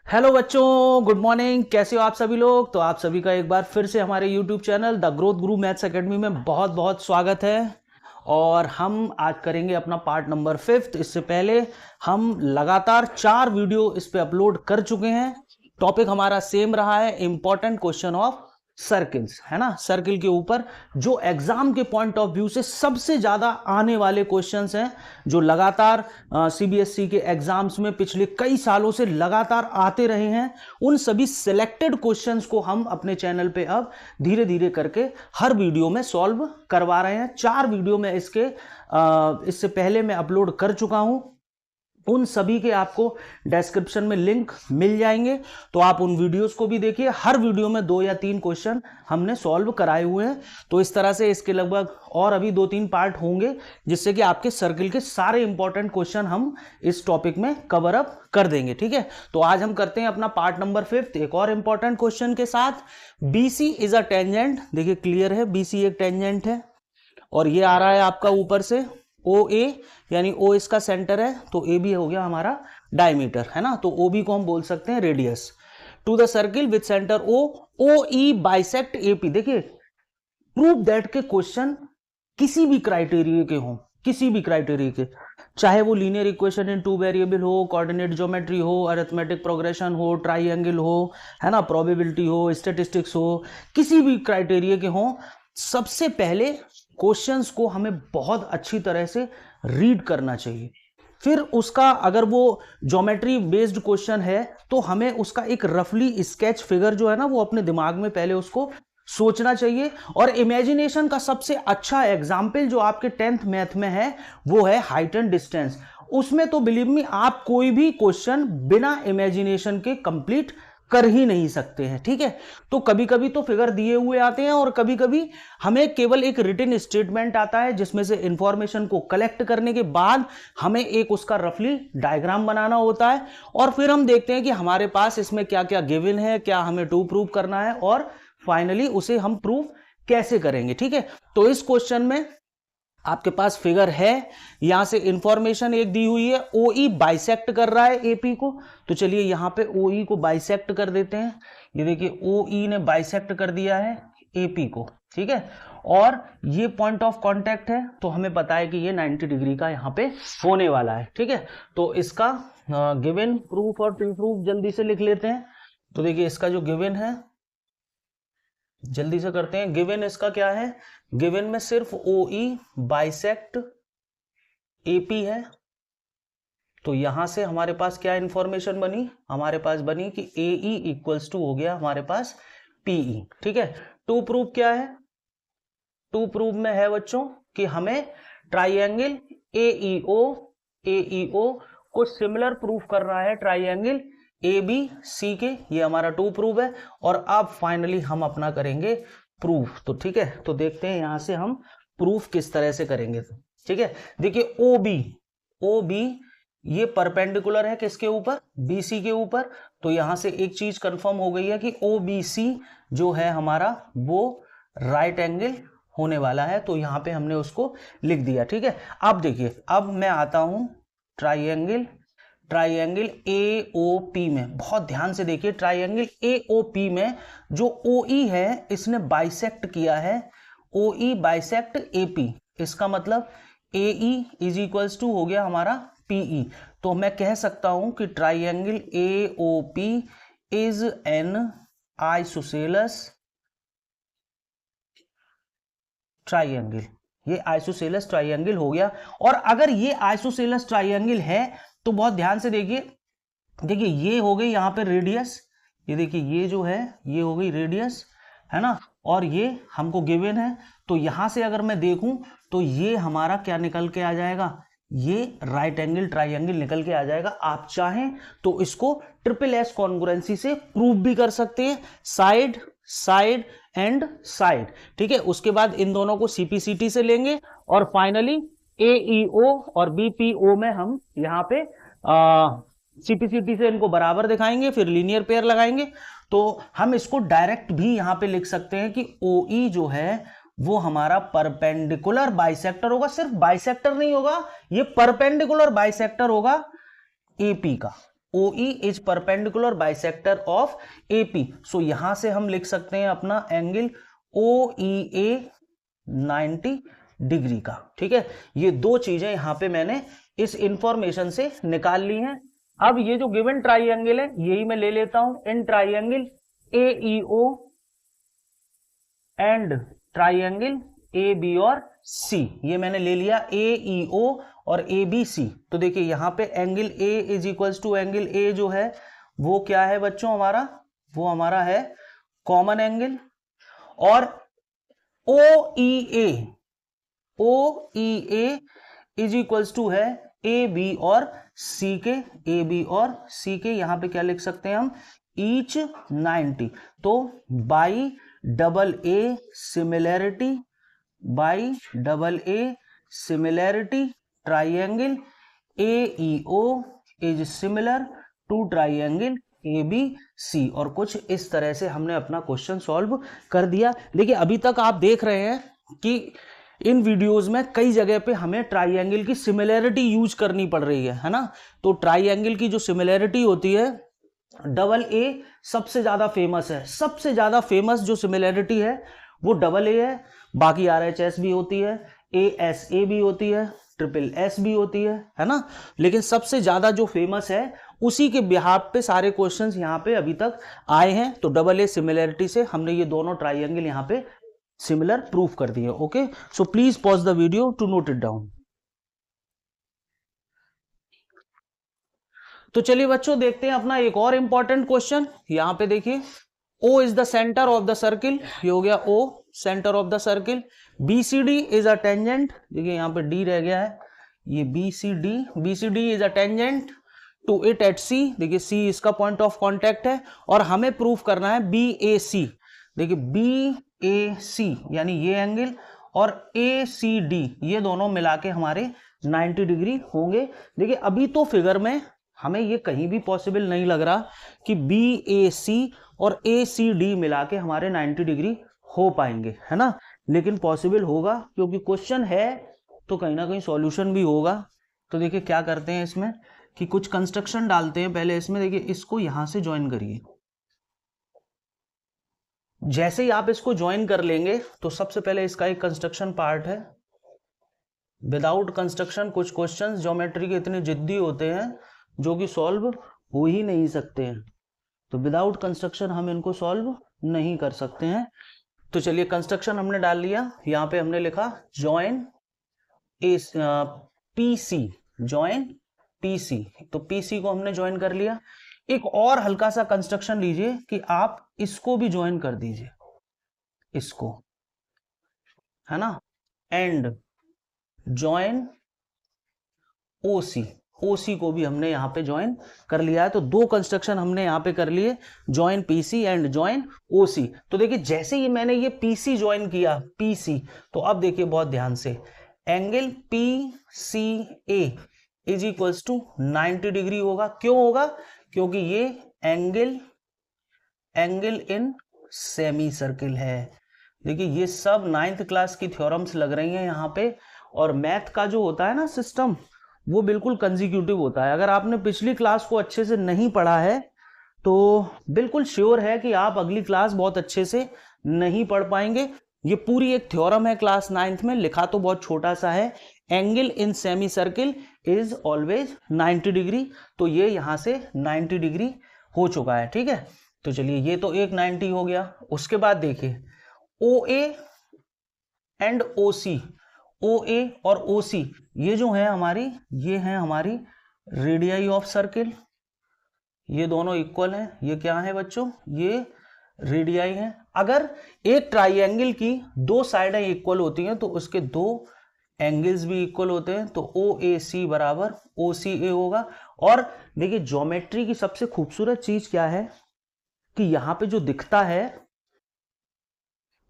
Hello बच्चों, good morning. कैसे हो आप सभी लोग? तो आप सभी का एक बार फिर से हमारे YouTube channel the Growth Guru Maths academy में बहुत बहुत स्वागत है। और हम आज करेंगे अपना पार्ट नंबर 5। इससे पहले हम लगातार 4 वीडियो इस पे अपलोड कर चुके हैं। टॉपिक हमारा सेम रहा है, इंपॉर्टेंट क्वेश्चन ऑफ सर्किल्स, है ना। सर्किल के ऊपर जो एग्जाम के पॉइंट ऑफ व्यू से सबसे ज्यादा आने वाले क्वेश्चंस हैं, जो लगातार सीबीएसई के एग्जाम्स में पिछले कई सालों से लगातार आते रहे हैं, उन सभी सिलेक्टेड क्वेश्चंस को हम अपने चैनल पे अब धीरे धीरे करके हर वीडियो में सॉल्व करवा रहे हैं। 4 वीडियो में इससे पहले मैं अपलोड कर चुका हूं। उन सभी के आपको डिस्क्रिप्शन में लिंक मिल जाएंगे, तो आप उन वीडियोस को भी देखिए। हर वीडियो में 2 या 3 क्वेश्चन हमने सॉल्व कराए हुए हैं। तो इस तरह से इसके लगभग और अभी 2-3 पार्ट होंगे, जिससे कि आपके सर्किल के सारे इंपॉर्टेंट क्वेश्चन हम इस टॉपिक में कवर अप कर देंगे। ठीक है, तो आज हम करते हैं अपना पार्ट नंबर 5 एक और इंपॉर्टेंट क्वेश्चन के साथ। BC is a tangent. देखिए क्लियर है, बीसी एक टेंजेंट है और ये आ रहा है आपका ऊपर से ओ ए, यानी ओ इसका सेंटर है, तो ए भी हो गया हमारा डायमीटर, है ना। तो ओ बी को हम बोल सकते हैं radius. To the circle with centre O, O E bisect A P. देखिए प्रूव दैट के क्वेश्चन किसी भी क्राइटेरिया के हों, किसी भी क्राइटेरिया के, चाहे वो लीनियर इक्वेशन इन 2 वेरिएबल हो, कोऑर्डिनेट ज्योमेट्री हो, अरिथमेटिक प्रोग्रेशन हो, ट्राइंगल हो, है ना, प्रोबेबिलिटी हो, स्टैटिस्टिक्स हो, किसी भी क्राइटेरिया के हों, सबसे पहले क्वेश्चंस को हमें बहुत अच्छी तरह से रीड करना चाहिए। फिर उसका अगर वो ज्योमेट्री बेस्ड क्वेश्चन है तो हमें उसका एक रफली स्केच फिगर जो है ना, वो अपने दिमाग में पहले उसको सोचना चाहिए। और इमेजिनेशन का सबसे अच्छा एग्जाम्पल जो आपके 10th मैथ में है वो है हाइट एंड डिस्टेंस। उसमें तो बिलीव मी आप कोई भी क्वेश्चन बिना इमेजिनेशन के कंप्लीट कर ही नहीं सकते हैं। ठीक है, तो कभी कभी तो फिगर दिए हुए आते हैं और कभी कभी हमें केवल एक रिटन स्टेटमेंट आता है, जिसमें से इंफॉर्मेशन को कलेक्ट करने के बाद हमें एक उसका रफली डायग्राम बनाना होता है। और फिर हम देखते हैं कि हमारे पास इसमें क्या क्या गिवन है, क्या हमें टू प्रूव करना है, और फाइनली उसे हम प्रूव कैसे करेंगे। ठीक है, तो इस क्वेश्चन में आपके पास फिगर है, यहां से इंफॉर्मेशन एक दी हुई है, ओ ई बाइसेक्ट कर रहा है एपी को। तो चलिए यहां पे ओ ई को बाइसेक्ट कर देते हैं। ये देखिए ओ ई ने बाइसेक्ट कर दिया है एपी को। ठीक है, और ये पॉइंट ऑफ कांटेक्ट है, तो हमें पता है कि ये 90 डिग्री का यहां पे होने वाला है। ठीक है, तो इसका गिवन प्रूफ और प्री प्रूफ जल्दी से लिख लेते हैं। तो देखिए इसका जो गिवन है जल्दी से करते हैं। गिवन इसका क्या है? गिवन में सिर्फ ओ ई बाइसेक्ट एपी है। तो यहां से हमारे पास क्या इंफॉर्मेशन बनी? हमारे पास बनी कि ए ई इक्वल्स टू हो गया हमारे पास पीई। ठीक है, टू प्रूफ क्या है? टू प्रूफ में है बच्चों कि हमें ट्राइएंगल एईओ को सिमिलर प्रूफ कर रहा है ट्राइएंगल ए बी सी के। ये हमारा टू प्रूफ है। और अब फाइनली हम अपना करेंगे प्रूफ। तो ठीक है, तो देखते हैं यहां से हम प्रूफ किस तरह से करेंगे। ठीक है, देखिए ओ बी ये परपेंडिकुलर है किसके ऊपर? बीसी के ऊपर। तो यहां से एक चीज कंफर्म हो गई है कि ओ बी सी जो है हमारा वो राइट एंगल होने वाला है। तो यहां पे हमने उसको लिख दिया। ठीक है, अब देखिए, अब मैं आता हूं ट्राइएंगल एओपी में। बहुत ध्यान से देखिए, ट्राइएंगल एओपी में जो ओई है इसने बाइसेक्ट किया है, ओई बाइसेक्ट एपी। इसका मतलब एई इज इक्वल्स टू हो गया हमारा पीई। तो मैं कह सकता हूं कि triangle AOP is an isosceles triangle. ये आइसोसेलेस ट्राइएंगल हो गया। और अगर ये आइसोसेलेस ट्राइएंगल है तो बहुत ध्यान से देखिए, देखिए ये हो गई यहां पे रेडियस। ये देखिए ये जो है ये हो गई रेडियस, है ना, और ये हमको गिवन है। तो यहां से अगर मैं देखूं तो ये हमारा क्या निकल के आ जाएगा? ये राइट एंगल ट्राइएंगल निकल के आ जाएगा। आप चाहें तो इसको ट्रिपल एस कॉन्ग्रुएंसी से प्रूव भी कर सकते हैं, साइड साइड एंड साइड। ठीक है, उसके बाद इन दोनों को सीपीसीटी से लेंगे और फाइनली एईओ और बीपीओ में हम यहाँ पे सीपीसीटी से इनको बराबर दिखाएंगे, फिर लीनियर पेयर लगाएंगे। तो हम इसको डायरेक्ट भी यहां पे लिख सकते हैं कि ओई जो है वो हमारा परपेंडिकुलर बाइसेक्टर होगा। सिर्फ बाइसेक्टर नहीं होगा, ये परपेंडिकुलर बाइसेक्टर होगा एपी का। OE is perpendicular bisector of AP। सो यहां से हम लिख सकते हैं अपना एंगल OEA 90 डिग्री का। ठीक है, ये दो चीजें यहां पे मैंने इस इंफॉर्मेशन से निकाल ली हैं। अब ये जो गिवन ट्राइंगल है यही मैं ले लेता हूं, in triangle AEO and triangle AB और C, ये मैंने ले लिया AEO और ABC। तो देखिए यहां पे angle A is equals to angle A जो है वो क्या है बच्चों हमारा, वो हमारा है कॉमन एंगल। और OEA इज इक्वल्स टू है AB और C के, AB और C के यहां पे क्या लिख सकते हैं हम, ईच 90। तो by double A similarity, by double A similarity triangle AEO is similar to triangle ABC। और कुछ इस तरह से हमने अपना क्वेश्चन सॉल्व कर दिया। देखिए अभी तक आप देख रहे हैं कि इन वीडियोस में कई जगह पे हमें ट्राइंगल की सिमिलैरिटी यूज करनी पड़ रही है ना। तो ट्राइंगल की जो सिमिलैरिटी होती है, डबल A सबसे ज्यादा फेमस है, सबसे ज्यादा फेमस जो सिमिलैरिटी है वो डबल A है। बाकी RHS भी होती है, ASA भी होती है, ट्रिपल S भी होती है ना। लेकिन सबसे ज्यादा जो फेमस है उसी के बिहाफ पे सारे क्वेश्चंस यहाँ पे अभी तक आए हैं। तो डबल A सिमिलैरिटी से हमने ये दोनों ट्राइंगल यहाँ पे सिमिलर प्रूफ कर दिए। Okay, so please pause the video to note it down. तो चलिए बच्चों देखते हैं अपना एक और इंपॉर्टेंट क्वेश्चन। यहां पे देखिए O is the centre of the circle, ये हो गया O centre of the circle. BCD is a tangent, देखिए यहां पे D रह गया है, ये BCD is a tangent to it at C, देखिए C इसका पॉइंट ऑफ कॉन्टेक्ट है। और हमें प्रूफ करना है BAC, देखिए BAC यानी ये एंगल और ACD ये दोनों मिला के हमारे 90 डिग्री होंगे। देखिए अभी तो फिगर में हमें ये कहीं भी पॉसिबल नहीं लग रहा कि BAC और ACD मिला के हमारे 90 डिग्री हो पाएंगे, है ना। लेकिन पॉसिबल होगा क्योंकि क्वेश्चन है तो कहीं ना कहीं सॉल्यूशन भी होगा। तो देखिए क्या करते हैं इसमें कि कुछ कंस्ट्रक्शन डालते हैं पहले इसमें। देखिए इसको यहां से ज्वाइन करिए, जैसे ही आप इसको ज्वाइन कर लेंगे तो सबसे पहले इसका एक कंस्ट्रक्शन पार्ट है। विदाउट कंस्ट्रक्शन कुछ क्वेश्चंस ज्योमेट्री के इतने जिद्दी होते हैं जो कि सॉल्व हो ही नहीं सकते हैं। तो विदाउट कंस्ट्रक्शन हम इनको सॉल्व नहीं कर सकते हैं। तो चलिए कंस्ट्रक्शन हमने डाल लिया, यहां पे हमने लिखा जॉइन PC, जॉइन PC। तो PC को हमने ज्वाइन कर लिया। एक और हल्का सा कंस्ट्रक्शन लीजिए कि आप इसको भी ज्वाइन कर दीजिए, इसको, है ना, एंड ज्वाइन OC को भी हमने यहां पे ज्वाइन कर लिया है। तो दो कंस्ट्रक्शन हमने यहां पे कर लिए, join PC and join OC। तो देखिए जैसे ही मैंने ये PC ज्वाइन किया, PC, तो अब देखिए बहुत ध्यान से, angle PCA is equals to 90 degree होगा। क्यों होगा? क्योंकि ये एंगल इन सेमी सर्किल है। देखिए ये सब 9th क्लास की थ्योरम्स लग रही हैं यहाँ पे। और मैथ का जो होता है ना सिस्टम, वो बिल्कुल कंसेक्यूटिव होता है। अगर आपने पिछली क्लास को अच्छे से नहीं पढ़ा है तो बिल्कुल श्योर है कि आप अगली क्लास बहुत अच्छे से नहीं पढ़ पाएंगे। ये पूरी एक थ्योरम है क्लास 9th में, लिखा तो बहुत छोटा सा है, angle in semi circle is always 90 degree. तो ये यहां से 90 डिग्री हो चुका है, ठीक है। तो चलिए ये तो एक 90 हो गया। उसके बाद देखिए OA एंड OC, OA और OC ये जो है हमारी, ये है हमारी रेडियाई ऑफ सर्किल। ये दोनों इक्वल हैं। ये क्या है बच्चों? ये रेडियाई हैं। अगर एक ट्राइंगल की दो साइडें इक्वल होती हैं तो उसके दो एंगल्स भी इक्वल होते हैं। तो OAC बराबर OCA होगा। और देखिए ज्योमेट्री की सबसे खूबसूरत चीज क्या है कि यहां पे जो दिखता है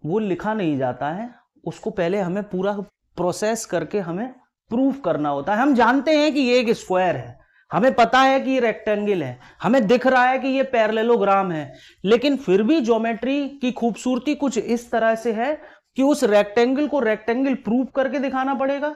वो लिखा नहीं जाता है, उसको पहले हमें पूरा प्रोसेस करके हमें प्रूफ करना होता है। हम जानते हैं कि ये एक स्क्वायर है, हमें पता है कि ये रेक्टेंगल है, हमें दिख रहा है कि ये पैरेललोग्राम है, लेकिन फिर भी ज्योमेट्री की खूबसूरती कुछ इस तरह से है कि उस रेक्टेंगल को रेक्टेंगल प्रूफ करके दिखाना पड़ेगा,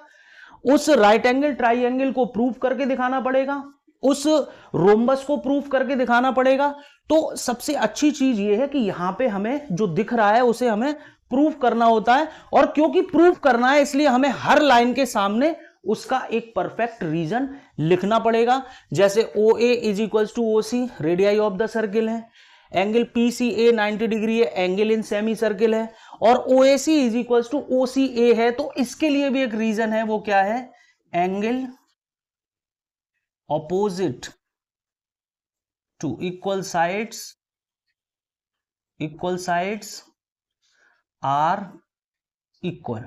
उस राइट एंगल ट्राइंगल को प्रूफ करके दिखाना पड़ेगा, उस रोम्बस को प्रूफ करके दिखाना पड़ेगा। तो सबसे अच्छी चीज ये है कि यहां पे हमें जो दिख रहा है उसे हमें प्रूफ करना होता है, और क्योंकि प्रूफ करना है इसलिए हमें हर लाइन के सामने उसका एक परफेक्ट रीजन लिखना पड़ेगा। जैसे OA is equals to OC, radii of the circle है, एंगल PCA 90 डिग्री है, एंगल इन सेमी सर्किल है, और OAC is equals to OCA है। तो इसके लिए भी एक रीजन है, वो क्या है, angle opposite to equal sides are equal.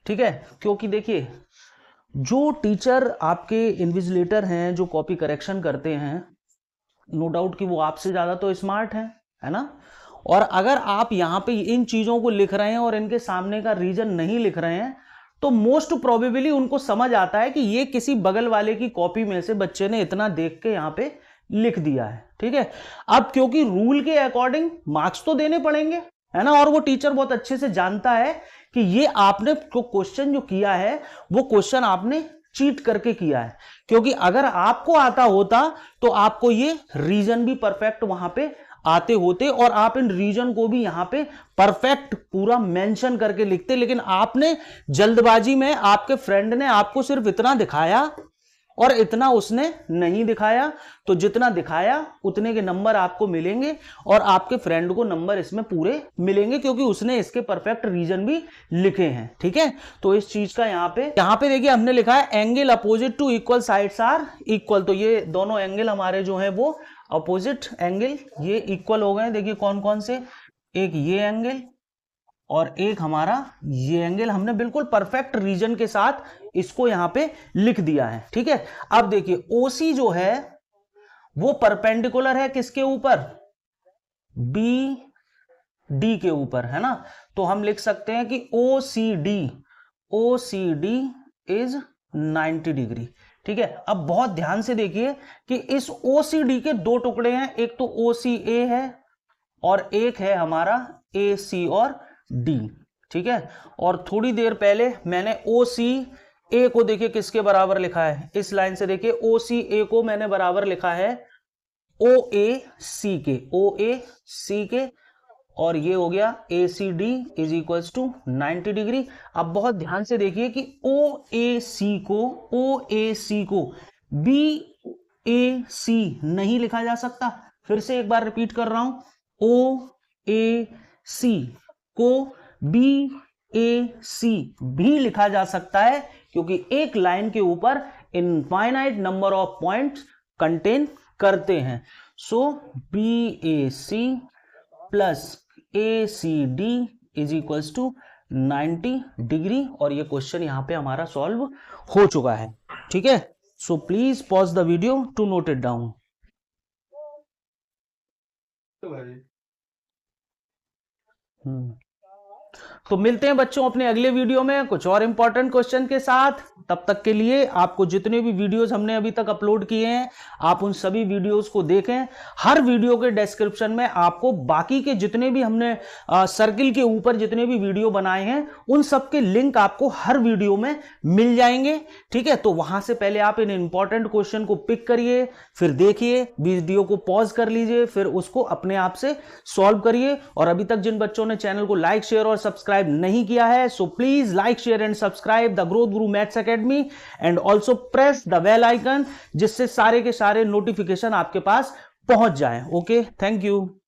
ठीक है, क्योंकि देखिए जो टीचर आपके इन्विजिलेटर हैं, जो कॉपी करेक्शन करते हैं, नो डाउट कि वो आपसे ज्यादा तो स्मार्ट है ना। और अगर आप यहां पे इन चीजों को लिख रहे हैं और इनके सामने का रीजन नहीं लिख रहे हैं, तो मोस्ट प्रोबेबली उनको समझ आता है कि ये किसी बगल वाले की कॉपी में से बच्चे ने इतना देख के यहां पे लिख दिया है। ठीक है, अब क्योंकि रूल के अकॉर्डिंग मार्क्स तो देने पड़ेंगे, है ना, और वो टीचर बहुत अच्छे से जानता है कि ये आपने क्वेश्चन जो किया है वो क्वेश्चन आपने चीट करके किया है। क्योंकि अगर आपको आता होता तो आपको ये रीजन भी परफेक्ट वहां पे आते होते, और आप इन रीजन को भी यहां पे परफेक्ट पूरा मेंशन करके लिखते। लेकिन आपने जल्दबाजी में, आपके फ्रेंड ने आपको सिर्फ इतना दिखाया और इतना उसने नहीं दिखाया, तो जितना दिखाया उतने के नंबर आपको मिलेंगे और आपके फ्रेंड को नंबर इसमें पूरे मिलेंगे, क्योंकि उसने इसके परफेक्ट रीजन भी लिखे हैं। ठीक है, तो इस चीज का यहां पे देखिए हमने लिखा है angle opposite to equal sides are equal. तो ये दोनों एंगल हमारे जो है वो अपोजिट एंगल, ये इक्वल हो गए। देखिए कौन कौन से, एक ये एंगल और एक हमारा ये एंगल, हमने बिल्कुल परफेक्ट रीजन के साथ इसको यहां पे लिख दिया है। ठीक है, अब देखिए OC जो है वो परपेंडिकुलर है किसके ऊपर, BD के ऊपर, है ना। तो हम लिख सकते हैं कि OCD इज 90 डिग्री। ठीक है, अब बहुत ध्यान से देखिए कि इस OCD के दो टुकड़े हैं, एक तो OCA है और एक है हमारा AC और D। ठीक है, और थोड़ी देर पहले मैंने OCA को देखिए किसके बराबर लिखा है, इस लाइन से देखिए OCA को मैंने बराबर लिखा है OAC के, और ये हो गया ACD is equals to 90 degree. अब बहुत ध्यान से देखिए कि OAC को BAC नहीं लिखा जा सकता। फिर से एक बार रिपीट कर रहा हूं, OAC को BAC भी लिखा जा सकता है, क्योंकि एक लाइन के ऊपर infinite number of points contain करते हैं। So BAC plus ACD is equals to 90 degree, और ये क्वेश्चन यहां पे हमारा सॉल्व हो चुका है। ठीक है, so please pause the video to note it down. तो मिलते हैं बच्चों अपने अगले वीडियो में कुछ और इंपॉर्टेंट क्वेश्चन के साथ। तब तक के लिए आपको जितने भी वीडियोस हमने अभी तक अपलोड किए हैं, आप उन सभी वीडियोस को देखें। हर वीडियो के डिस्क्रिप्शन में आपको बाकी के जितने भी हमने सर्किल के ऊपर जितने भी वीडियो बनाए हैं उन सब के लिंक आपको हर वीडियो में मिल जाएंगे। ठीक है, तो वहां से पहले आप इन इंपॉर्टेंट क्वेश्चन को पिक करिए, फिर देखिए, वीडियो को पॉज कर लीजिए, फिर उसको अपने आप से सॉल्व करिए। और अभी तक जिन बच्चों ने चैनल को लाइक, शेयर और सब्सक्राइब नहीं किया है, so please like, share and subscribe the Growth Guru Maths Academy, and also press the bell icon, जिससे सारे के सारे नोटिफिकेशन आपके पास पहुंच जाए। Okay, thank you.